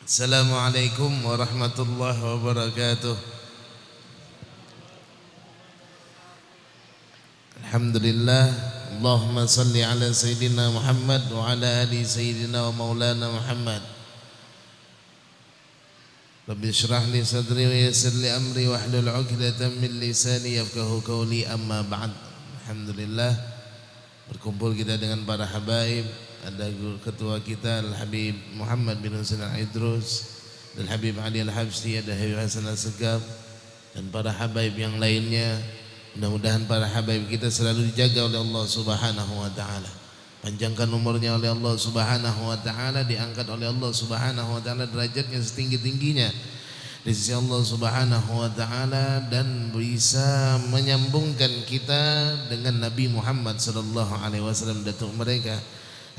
Assalamualaikum warahmatullahi wabarakatuh. Alhamdulillah. Allahumma salli ala Sayyidina Muhammad wa ala ali Sayyidina wa maulana Muhammad. Rabbi syrah li sadri wa yassir li amri wa hlul 'uqdatam min lisani yafqahu qawli, amma ba'd. Alhamdulillah, berkumpul kita dengan para habaib. Ada ketua kita Al-Habib Muhammad bin Husain Al-Idrus, Al-Habib Ali Al-Habsyi, ada Habib Hasan Al-Segaf, dan para habaib yang lainnya. Mudah-mudahan para habaib kita selalu dijaga oleh Allah Subhanahu wa ta'ala, panjangkan umurnya oleh Allah Subhanahu wa ta'ala, diangkat oleh Allah Subhanahu wa ta'ala derajatnya setinggi-tingginya di sisi Allah Subhanahu wa ta'ala, dan bisa menyambungkan kita dengan Nabi Muhammad sallallahu alaihi wasallam, datuk mereka.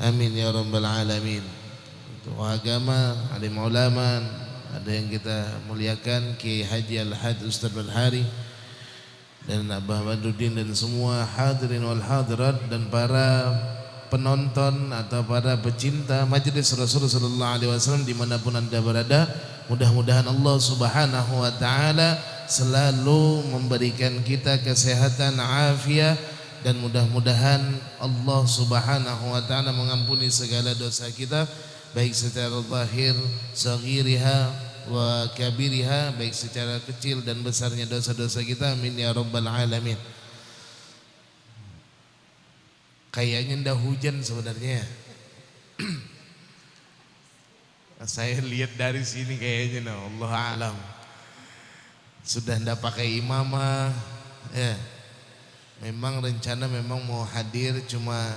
Amin ya rabbal alamin. Untuk agama, alim ulama, ada yang kita muliakan, Kiai Haji Al-Had Ustaz Al-Hari dan Abah Badruddin, dan semua hadirin wal hadirat, dan para penonton atau para pecinta majelis Rasulullah sallallahu alaihi wasallam dimanapun Anda berada. Mudah-mudahan Allah Subhanahu wa ta'ala selalu memberikan kita kesehatan, afiat, dan mudah-mudahan Allah Subhanahu wa ta'ala mengampuni segala dosa kita, baik secara zahir, saghiriha wa kabiriha, baik secara kecil dan besarnya dosa-dosa kita. Amin ya rabbal alamin. Kayaknya ndak hujan sebenarnya. Saya lihat dari sini kayaknya, Allah alam, sudah ndak pakai imamah ya. Memang rencana memang mau hadir, cuma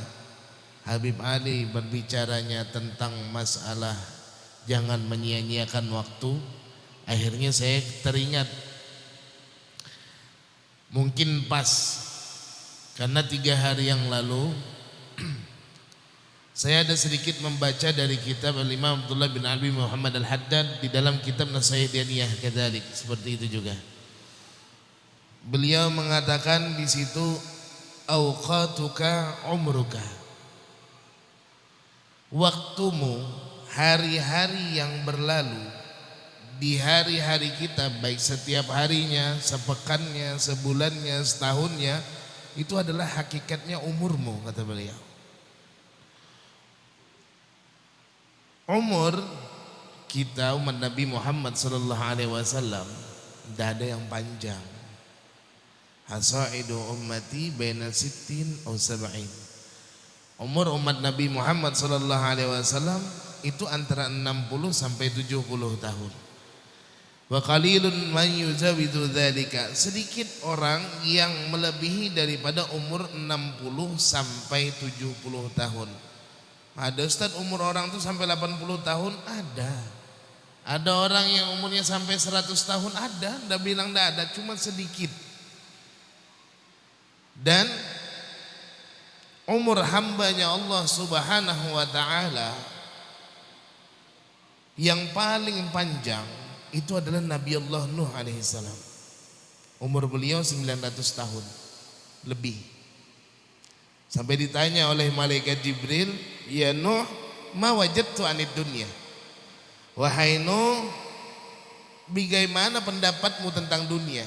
Habib Ali berbicaranya tentang masalah jangan menyia-nyiakan waktu. Akhirnya saya teringat, mungkin pas, karena 3 hari yang lalu saya ada sedikit membaca dari kitab Al-Imam Abdullah bin Alwi Muhammad Al-Haddad di dalam kitab Nasaidaniyah kadzalik, seperti itu juga. Beliau mengatakan di situ, auqatuka umruka, waktumu, hari-hari yang berlalu di hari-hari kita, baik setiap harinya, sepekannya, sebulannya, setahunnya, itu adalah hakikatnya umurmu, kata beliau. Umur kita umat Nabi Muhammad sallallahu alaihi wasallam tidak ada yang panjang. Hasaidu ummati baina sittin aw sab'in. Umur umat Nabi Muhammad sallallahu alaihi wasallam itu antara 60 sampai 70 tahun. Wa qalilun man yuzawidu dzalika. Sedikit orang yang melebihi daripada umur 60 sampai 70 tahun. Ada Ustaz umur orang itu sampai 80 tahun? Ada. Ada orang yang umurnya sampai 100 tahun? Ada. Enggak bilang enggak ada, cuma sedikit. Dan umur hambanya Allah Subhanahu wa ta'ala yang paling panjang itu adalah Nabi Allah Nuh alaihissalam. Umur beliau 900 tahun lebih. Sampai ditanya oleh malaikat Jibril, ya Nuh, ma wajadtu anid dunya. Wahai Nuh, bagaimana pendapatmu tentang dunia?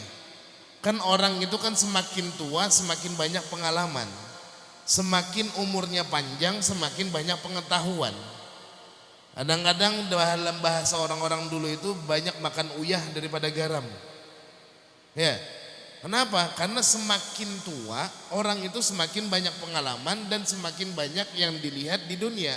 Kan orang itu kan semakin tua semakin banyak pengalaman, semakin umurnya panjang semakin banyak pengetahuan. Kadang-kadang dalam bahasa orang-orang dulu itu banyak makan uyah daripada garam. Ya, kenapa? Karena semakin tua orang itu semakin banyak pengalaman dan semakin banyak yang dilihat di dunia.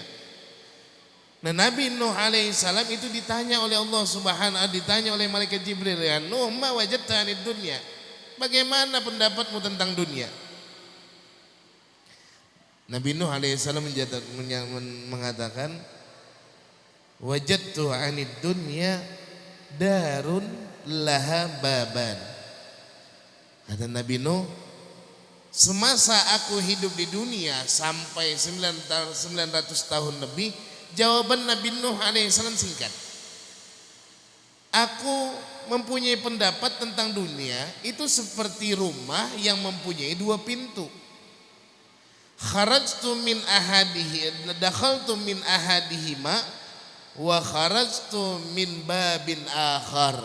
Nah, Nabi Nuh alaihissalam itu ditanya oleh Allah Subhanahu, ditanya oleh malaikat Jibril, ya Nuh, ma wajadta anid dunya, bagaimana pendapatmu tentang dunia? Nabi Nuh alaihissalam mengatakan, wajadtu anid dunya darun laha baban. Kata Nabi Nuh, semasa aku hidup di dunia sampai 900 tahun lebih, jawaban Nabi Nuh alaihissalam singkat. Aku mempunyai pendapat tentang dunia itu seperti rumah yang mempunyai 2 pintu. Kharajtu min ahadihi, dakhaltu min ahadihima wa kharajtu min babin akhar.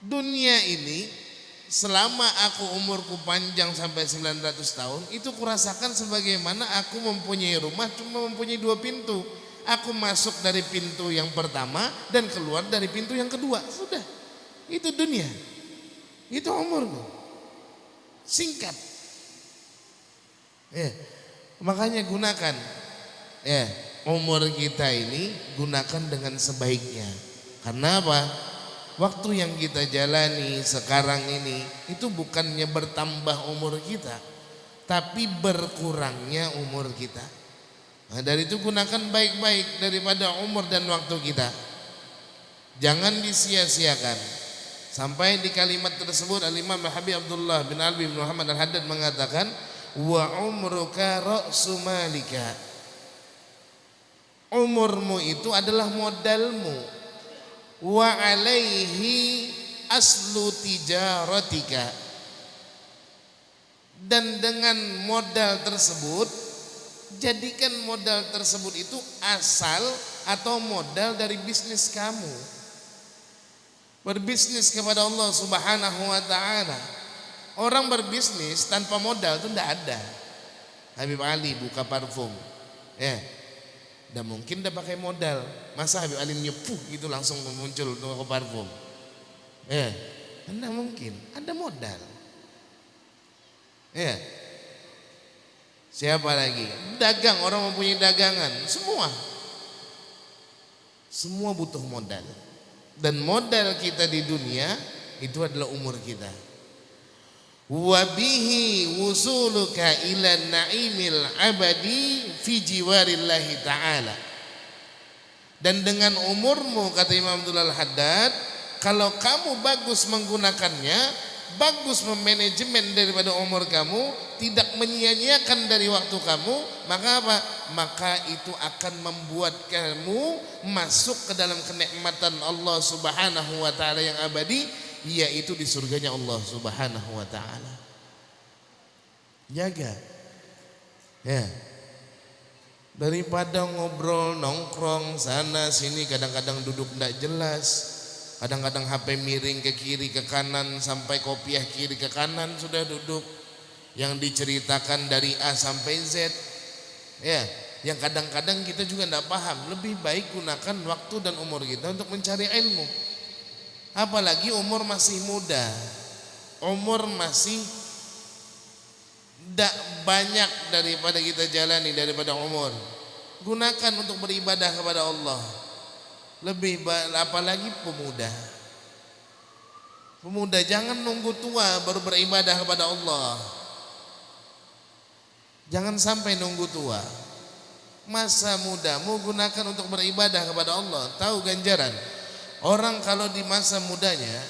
Dunia ini selama aku umurku panjang sampai 900 tahun, itu kurasakan sebagaimana aku mempunyai rumah cuma mempunyai 2 pintu. Aku masuk dari pintu yang pertama dan keluar dari pintu yang kedua. Sudah. Itu dunia. Itu umurku. Singkat. Ya. Makanya gunakan umur kita ini, gunakan dengan sebaiknya. Karena apa? Waktu yang kita jalani sekarang ini itu bukannya bertambah umur kita, tapi berkurangnya umur kita. Nah, dari itu gunakan baik-baik daripada umur dan waktu kita. Jangan disia-siakan. Sampai di kalimat tersebut Al-Imam Habib Abdullah bin Alwi bin Muhammad Al-Haddad mengatakan, wa umruka ra'su malika. Umurmu itu adalah modalmu. Wa alaihi aslu tijaratika. Dan dengan modal tersebut, jadikan modal tersebut itu asal atau modal dari bisnis kamu. Berbisnis kepada Allah Subhanahu wa ta'ala. Orang berbisnis tanpa modal itu tidak ada. Habib Ali buka parfum, dan mungkin dah pakai modal. Masa Habib Ali nyepuh gitu langsung muncul toko parfum? Tidak mungkin. Ada modal. Siapa lagi? Dagang, orang mempunyai dagangan. Semua butuh modal. Dan modal kita di dunia itu adalah umur kita. Wabihi wusuluka ila na'imil abadi fi jiwarillahi ta'ala. Dan dengan umurmu, kata Imam Abdul Al-Haddad, kalau kamu bagus menggunakannya, bagus memanajemen daripada umur kamu, tidak menyia-nyiakan dari waktu kamu, maka apa? Maka itu akan membuat kamu masuk ke dalam kenikmatan Allah Subhanahu wa ta'ala yang abadi, yaitu di surganya Allah Subhanahu wa ta'ala. Jaga. Daripada ngobrol nongkrong sana sini, kadang-kadang duduk tidak jelas, kadang-kadang HP miring ke kiri ke kanan, sampai kopiah kiri ke kanan sudah duduk, yang diceritakan dari A sampai Z, yang kadang-kadang kita juga tidak paham. Lebih baik gunakan waktu dan umur kita untuk mencari ilmu. Apalagi umur masih muda, umur masih tidak banyak daripada kita jalani daripada umur. Gunakan untuk beribadah kepada Allah. Apalagi pemuda. Pemuda jangan nunggu tua baru beribadah kepada Allah. Jangan sampai nunggu tua. Masa mudamu gunakan untuk beribadah kepada Allah. Tahu ganjaran? Orang kalau di masa mudanya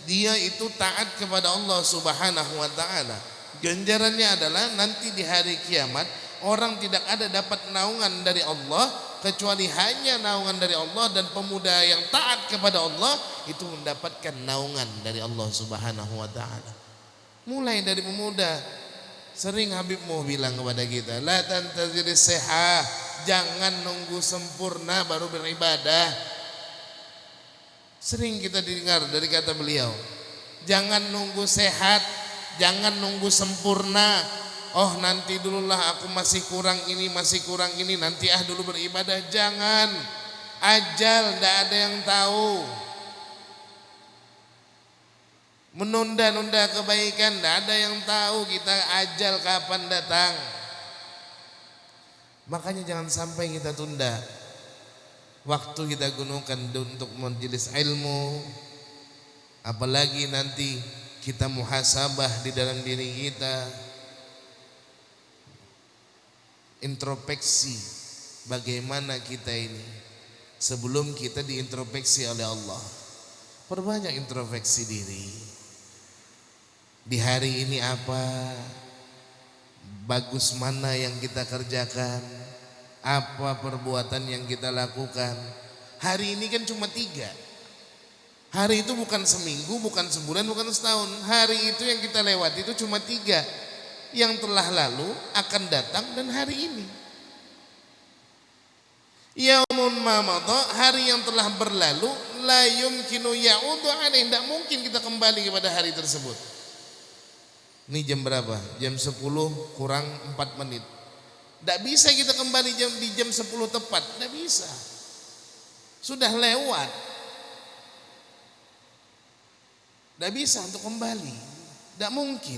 dia itu taat kepada Allah Subhanahu wa ta'ala, ganjarannya adalah nanti di hari kiamat orang tidak ada dapat naungan dari Allah kecuali hanya naungan dari Allah. Dan pemuda yang taat kepada Allah itu mendapatkan naungan dari Allah Subhanahu wa ta'ala. Mulai dari pemuda. Sering Habibmu bilang kepada kita, la tantazir sihah, jangan nunggu sempurna baru beribadah. Sering kita dengar dari kata beliau, jangan nunggu sehat, jangan nunggu sempurna. Oh nanti dululah, aku masih kurang ini, nanti dulu beribadah. Jangan, ajal tidak ada yang tahu. Menunda-nunda kebaikan tidak ada yang tahu kita ajal kapan datang. Makanya jangan sampai kita tunda. Waktu kita gunakan untuk majelis ilmu, apalagi nanti kita muhasabah di dalam diri kita, introspeksi bagaimana kita ini sebelum kita diintrospeksi oleh Allah. Perbanyak introspeksi diri. Di hari ini apa bagus, mana yang kita kerjakan, apa perbuatan yang kita lakukan. Hari ini kan cuma 3. Hari itu bukan seminggu, bukan sebulan, bukan setahun. Hari itu yang kita lewati itu cuma 3. Yang telah lalu, akan datang, dan hari ini. Yaumun ma madha, hari yang telah berlalu, la yumkinu ya'udu alaih, tidak mungkin kita kembali kepada hari tersebut. Ini jam berapa? Jam 10 kurang 4 menit. Tidak bisa kita kembali di jam 10 tepat, tidak bisa. Sudah lewat. Tidak bisa untuk kembali, tidak mungkin.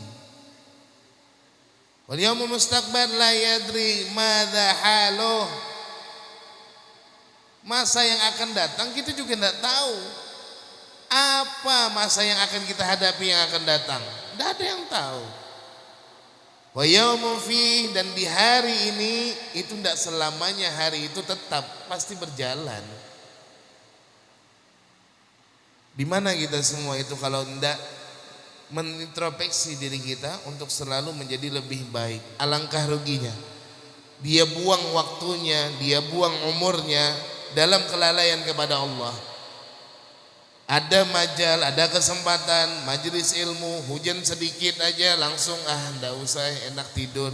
Wal yaumul mustaqbal la yadri madza haluh. Masa yang akan datang kita juga tidak tahu. Apa masa yang akan kita hadapi yang akan datang? Tidak ada yang tahu. Wa yaumun fi, dan di hari ini itu tidak selamanya hari itu tetap, pasti berjalan. Di mana kita semua itu kalau tidak menintrospeksi diri kita untuk selalu menjadi lebih baik? Alangkah ruginya. Dia buang waktunya, dia buang umurnya dalam kelalaian kepada Allah. Ada majal, ada kesempatan, majelis ilmu, hujan sedikit aja langsung enggak usah, enak tidur.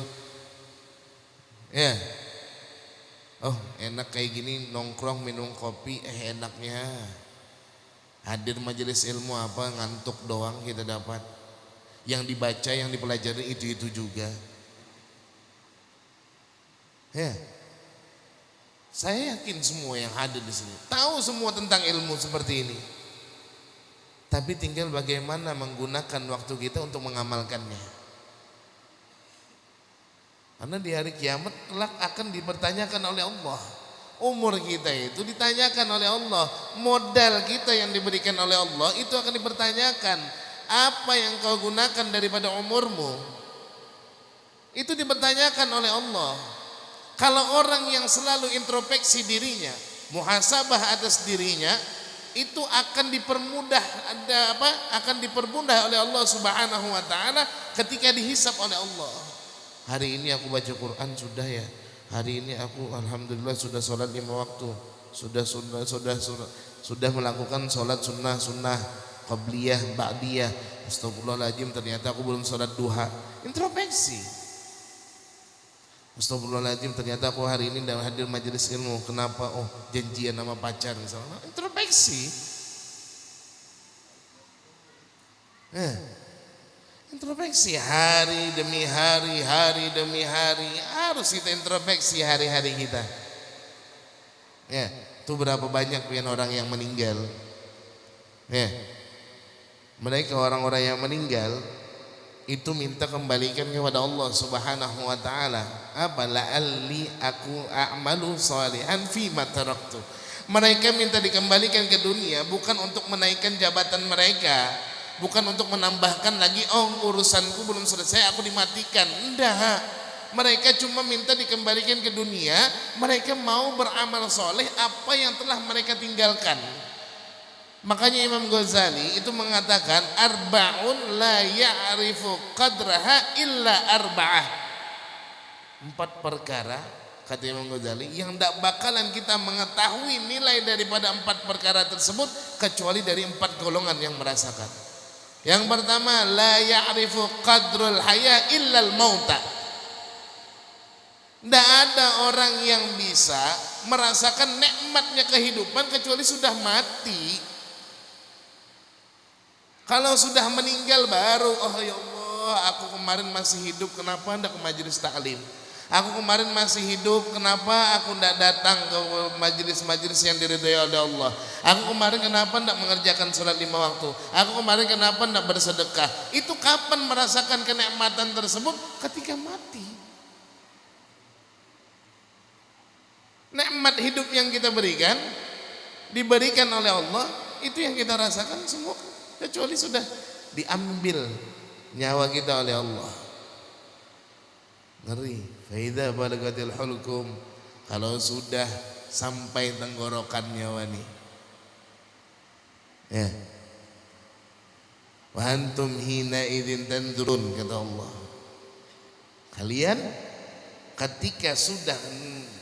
Ya. Oh, enak kayak gini nongkrong minum kopi, enaknya. Hadir majelis ilmu apa, ngantuk doang kita dapat. Yang dibaca, yang dipelajari itu juga. Ya. Saya yakin semua yang hadir di sini tahu semua tentang ilmu seperti ini. Tapi tinggal bagaimana menggunakan waktu kita untuk mengamalkannya. Karena di hari kiamat kelak akan dipertanyakan oleh Allah. Umur kita itu ditanyakan oleh Allah. Modal kita yang diberikan oleh Allah itu akan dipertanyakan. Apa yang kau gunakan daripada umurmu? Itu dipertanyakan oleh Allah. Kalau orang yang selalu introspeksi dirinya, muhasabah atas dirinya, itu akan dipermudah, akan dipermudah oleh Allah Subhanahu wa taala ketika dihisab oleh Allah. Hari ini aku baca Quran sudah ya. Hari ini aku alhamdulillah sudah sholat 5 waktu. Sudah melakukan sholat sunnah qabliyah, ba'diyah. Astagfirullahaladzim, ternyata aku belum sholat duha. Introspeksi. Astagfirullahaladzim, ternyata aku hari ini dalam hadir majelis ilmu. Kenapa? Oh, janjian sama pacar misalnya. Introspeksi. Introspeksi hari demi hari, hari demi hari. Harus kita introspeksi hari-hari kita. Ya, itu berapa banyak orang yang meninggal. Ya, mereka orang-orang yang meninggal itu minta kembalikan kepada Allah Subhanahu wa taala. Apa la'alli aku a'malu shalihan fi ma taraktu. Mereka minta dikembalikan ke dunia bukan untuk menaikkan jabatan mereka, bukan untuk menambahkan lagi urusanku belum selesai aku dimatikan. Enggak. Mereka cuma minta dikembalikan ke dunia, mereka mau beramal soleh apa yang telah mereka tinggalkan. Makanya Imam Ghazali itu mengatakan arba'un la ya'rifu qadraha illa arba'ah. 4 perkara kata Imam Ghazali yang tidak bakalan kita mengetahui nilai daripada 4 perkara tersebut kecuali dari 4 golongan yang merasakan. Yang pertama, la ya'rifu qadrul haya illa al-mauta. Tidak ada orang yang bisa merasakan nikmatnya kehidupan kecuali sudah mati. Kalau sudah meninggal baru, oh ya Allah, aku kemarin masih hidup, kenapa tidak ke majelis taklim? Aku kemarin masih hidup, kenapa aku tidak datang ke majelis-majelis yang diridhai oleh Allah? Aku kemarin kenapa tidak mengerjakan sholat 5 waktu? Aku kemarin kenapa tidak bersedekah? Itu kapan merasakan kenikmatan tersebut? Ketika mati. Nikmat hidup yang kita berikan, diberikan oleh Allah, itu yang kita rasakan semua. Kecuali sudah diambil nyawa kita oleh Allah. Ngeri. Faidha balagatil hulkum, kalau sudah sampai tenggorokan nyawa nih. Ya. Wa antum hina idzin tanzurun, kata Allah. Kalian ketika sudah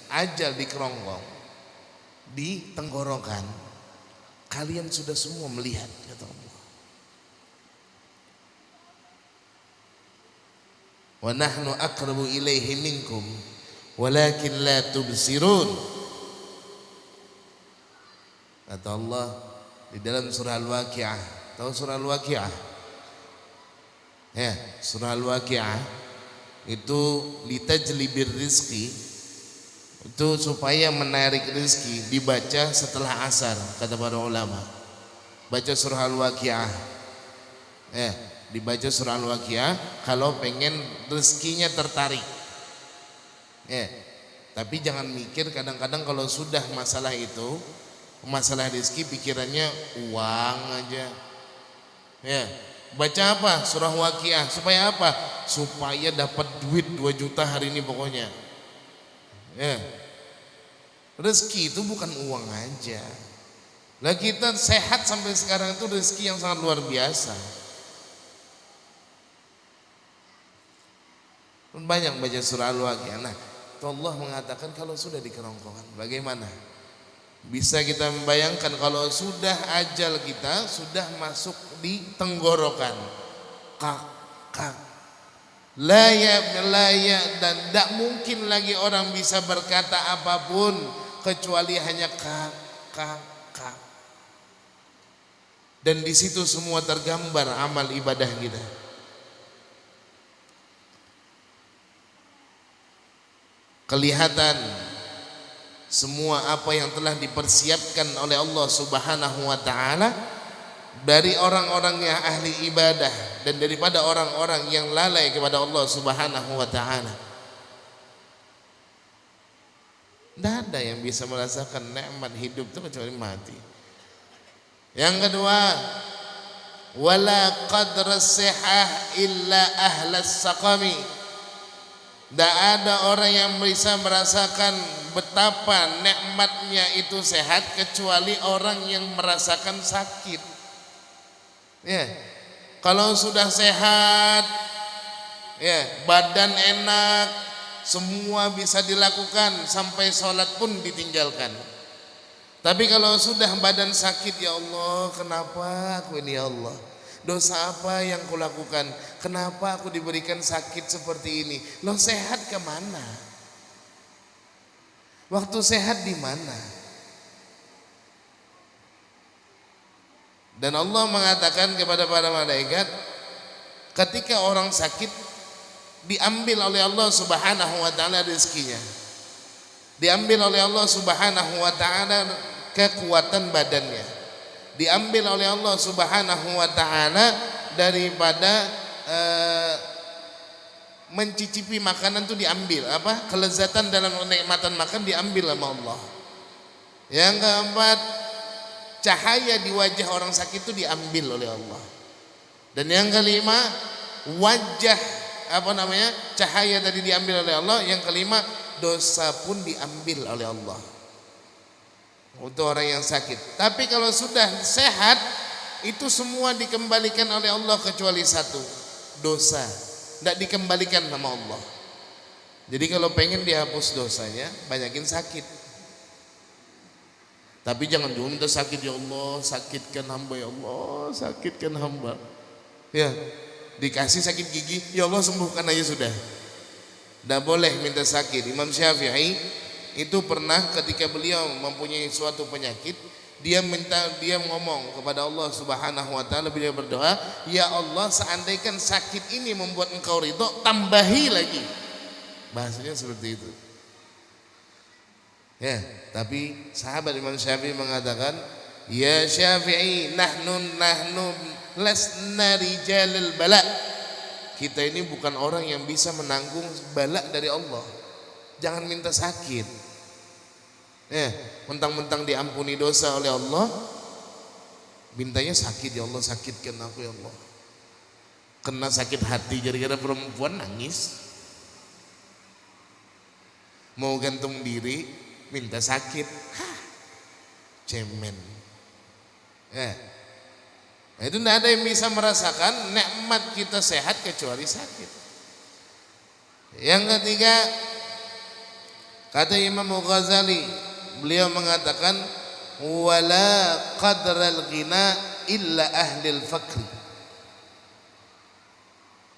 ajal di kerongkong, di tenggorokan, kalian sudah semua melihat, kata Allah. Wa nahnu aqrabu ilaihi minkum walakin la tubsirun. Kata Allah di dalam surah Al-Waqi'ah. Tahu surah Al-Waqi'ah? Ya, surah Al-Waqi'ah itu litajlibir rizki, itu supaya menarik rezeki, dibaca setelah asar kata para ulama. Baca surah Al-Waqi'ah. Ya, dibaca surah Al-Waqi'ah kalau pengen rezekinya tertarik. Ya. Tapi jangan mikir kadang-kadang kalau sudah masalah itu, masalah rezeki pikirannya uang aja. Ya. Baca apa? Surah Waqi'ah. Supaya apa? Supaya dapat duit 2 juta hari ini pokoknya. Ya. Rezeki itu bukan uang aja. Lah kita sehat sampai sekarang itu rezeki yang sangat luar biasa. Banyak baca surah Al-Waqi'ah. Nah, Allah mengatakan kalau sudah di kerongkongan, bagaimana? Bisa kita membayangkan kalau sudah ajal kita sudah masuk di tenggorokan, kak, layak dan tidak mungkin lagi orang bisa berkata apapun kecuali hanya kak. Dan di situ semua tergambar amal ibadah kita. Kelihatan semua apa yang telah dipersiapkan oleh Allah Subhanahu wa taala dari orang-orang yang ahli ibadah dan daripada orang-orang yang lalai kepada Allah Subhanahu wa taala. Tidak ada yang bisa merasakan nikmat hidup itu kecuali mati. Yang kedua, wala qadra sihah illa ahlas saqami. Tidak ada orang yang bisa merasakan betapa nikmatnya itu sehat kecuali orang yang merasakan sakit. Ya, kalau sudah sehat, ya badan enak, semua bisa dilakukan sampai sholat pun ditinggalkan. Tapi kalau sudah badan sakit, ya Allah, kenapa aku ini ya Allah? Dosa apa yang kulakukan? Kenapa aku diberikan sakit seperti ini? Loh, sehat kemana? Waktu sehat di mana? Dan Allah mengatakan kepada para malaikat, ketika orang sakit diambil oleh Allah Subhanahu wa taala rezekinya. Diambil oleh Allah Subhanahu wa taala kekuatan badannya. Diambil oleh Allah Subhanahu wa taala daripada mencicipi makanan itu diambil, apa? Kelezatan dalam kenikmatan makan diambil sama Allah. Yang keempat, cahaya di wajah orang sakit itu diambil oleh Allah. Dan yang kelima, wajah cahaya tadi diambil oleh Allah. Yang kelima, dosa pun diambil oleh Allah untuk orang yang sakit. Tapi kalau sudah sehat, itu semua dikembalikan oleh Allah kecuali satu, dosa. Tidak dikembalikan sama Allah. Jadi kalau pengen dihapus dosanya, banyakin sakit. Tapi jangan juga minta sakit, ya Allah sakitkan hamba, ya Allah sakitkan hamba. Ya, dikasih sakit gigi, ya Allah sembuhkan aja sudah. Tidak boleh minta sakit. Imam Syafi'i itu pernah ketika beliau mempunyai suatu penyakit, dia ngomong kepada Allah Subhanahu wa taala, beliau berdoa, ya Allah seandainya sakit ini membuat engkau ridho, tambahi lagi. Bahasanya seperti itu. Ya, tapi sahabat Imam Syafi'i mengatakan, ya Syafi'i, nahnu lasna rijalul bala. Kita ini bukan orang yang bisa menanggung bala dari Allah. Jangan minta sakit. Ya, mentang-mentang diampuni dosa oleh Allah, mintanya sakit, ya Allah sakitkan aku ya Allah. Kena sakit hati gara-gara perempuan nangis. Mau gantung diri, minta sakit. Cemen. Ya. Nah, itu tidak ada yang bisa merasakan nikmat kita sehat kecuali sakit. Yang ketiga, kata Imam Ghazali, beliau mengatakan, wala qadral ghina illa ahlil fakri.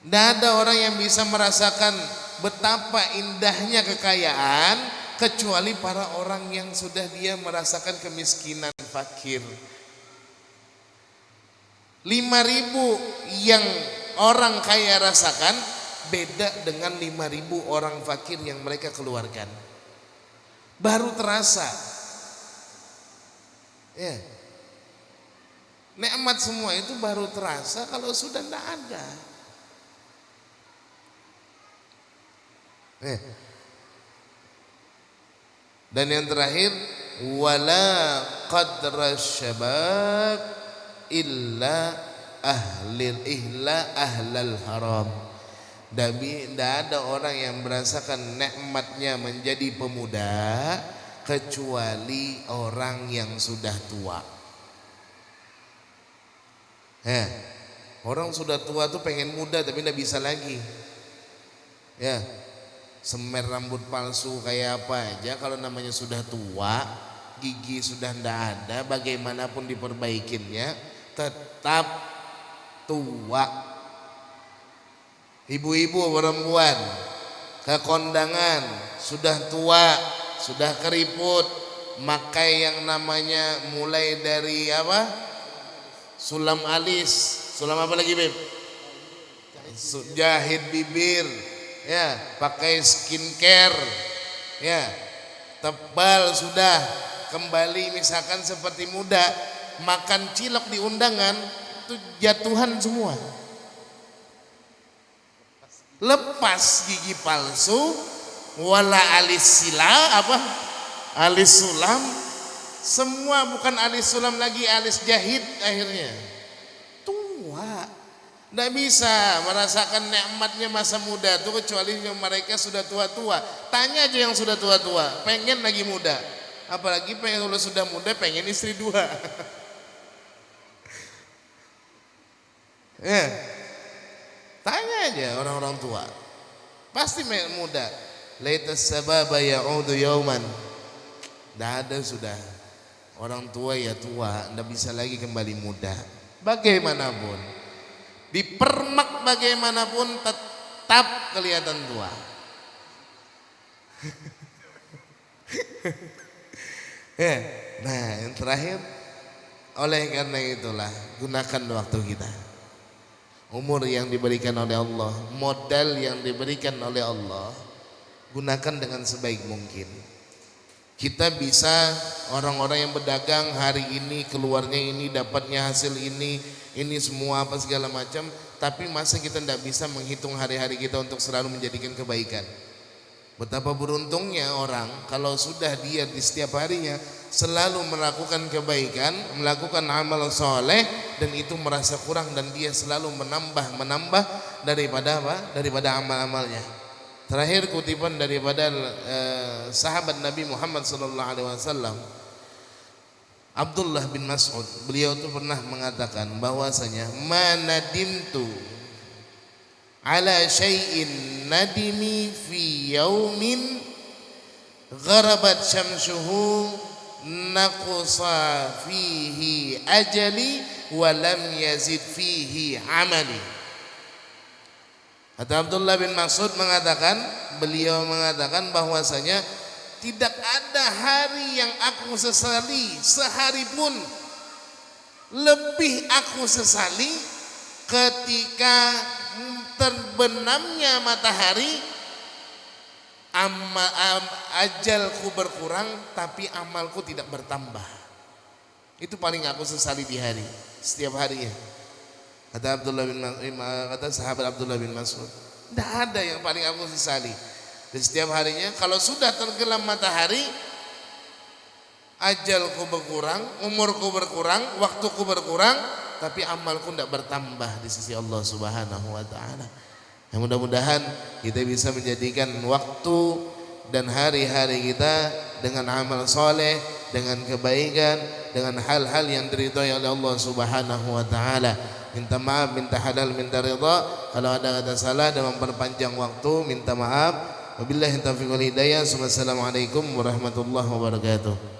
Tidak ada orang yang bisa merasakan betapa indahnya kekayaan kecuali para orang yang sudah dia merasakan kemiskinan, fakir. 5.000 yang orang kaya rasakan beda dengan 5.000 orang fakir yang mereka keluarkan. Baru terasa. Ya. Nikmat semua itu baru terasa kalau sudah tidak ada. Dan yang terakhir, wala qadra syabab illa ahlal haram. Tidak ada orang yang merasakan nikmatnya menjadi pemuda kecuali orang yang sudah tua. Orang sudah tua tuh pengen muda tapi tidak bisa lagi. Ya, semer rambut palsu kayak apa aja, kalau namanya sudah tua, gigi sudah tidak ada, bagaimanapun diperbaikinnya tetap tua. Ibu-ibu perempuan ke kondangan sudah tua, sudah keriput, makai yang namanya mulai dari apa? Sulam alis, sulam apa lagi Beb? Jahit bibir, ya, pakai skincare, ya, tebal sudah, kembali misalkan seperti muda, makan cilok di undangan itu jatuhan semua. Lepas gigi palsu, wala alis sila apa? Alis sulam, semua bukan alis sulam lagi, alis jahit akhirnya. Tua. Tidak bisa merasakan nikmatnya masa muda itu kecuali yang mereka sudah tua-tua. Tanya aja yang sudah tua-tua, pengen lagi muda. Apalagi pengen kalau sudah muda pengen istri 2. Ya. Tanya aja orang-orang tua, pasti muda. Laitas sababa ya'udu yauman. Tidak ada sudah. Orang tua ya tua, tidak bisa lagi kembali muda. Bagaimanapun, dipermak bagaimanapun tetap kelihatan tua. Nah, yang terakhir, oleh karena itulah gunakan waktu kita. Umur yang diberikan oleh Allah, modal yang diberikan oleh Allah, gunakan dengan sebaik mungkin. Kita bisa, orang-orang yang berdagang hari ini keluarnya ini, dapatnya hasil ini semua apa segala macam, tapi masa kita tidak bisa menghitung hari-hari kita untuk selalu menjadikan kebaikan. Betapa beruntungnya orang kalau sudah dia di setiap harinya selalu melakukan kebaikan, melakukan amal soleh, dan itu merasa kurang dan dia selalu menambah daripada apa? Daripada amal-amalnya. Terakhir kutipan daripada sahabat Nabi Muhammad SAW, Abdullah bin Mas'ud, beliau itu pernah mengatakan bahwasanya manadimtu ala syai'in nadimi fi yaumin gharabat syamsuhu naqusa fihi ajali wa lam yazid fihi amali. Kata Abdullah bin Mas'ud mengatakan, beliau mengatakan bahwasanya tidak ada hari yang aku sesali sehari pun lebih aku sesali ketika terbenamnya matahari, ajalku berkurang tapi amalku tidak bertambah. Itu paling aku sesali di hari, setiap hari ya. Kata sahabat Abdullah bin Mas'ud, tidak ada yang paling aku sesali. Dan setiap harinya kalau sudah tenggelam matahari, ajalku berkurang, umurku berkurang, waktuku berkurang, tapi amalku tidak bertambah di sisi Allah Subhanahu wa taala. Yang mudah-mudahan kita bisa menjadikan waktu dan hari-hari kita dengan amal soleh, dengan kebaikan, dengan hal-hal yang diridhai oleh Allah Subhanahu wa taala. Minta maaf, minta halal, minta ridha. Kalau ada kata salah dan memperpanjang waktu, minta maaf. Wabillahi taufiq wal hidayah. Wassalamualaikum warahmatullahi wabarakatuh.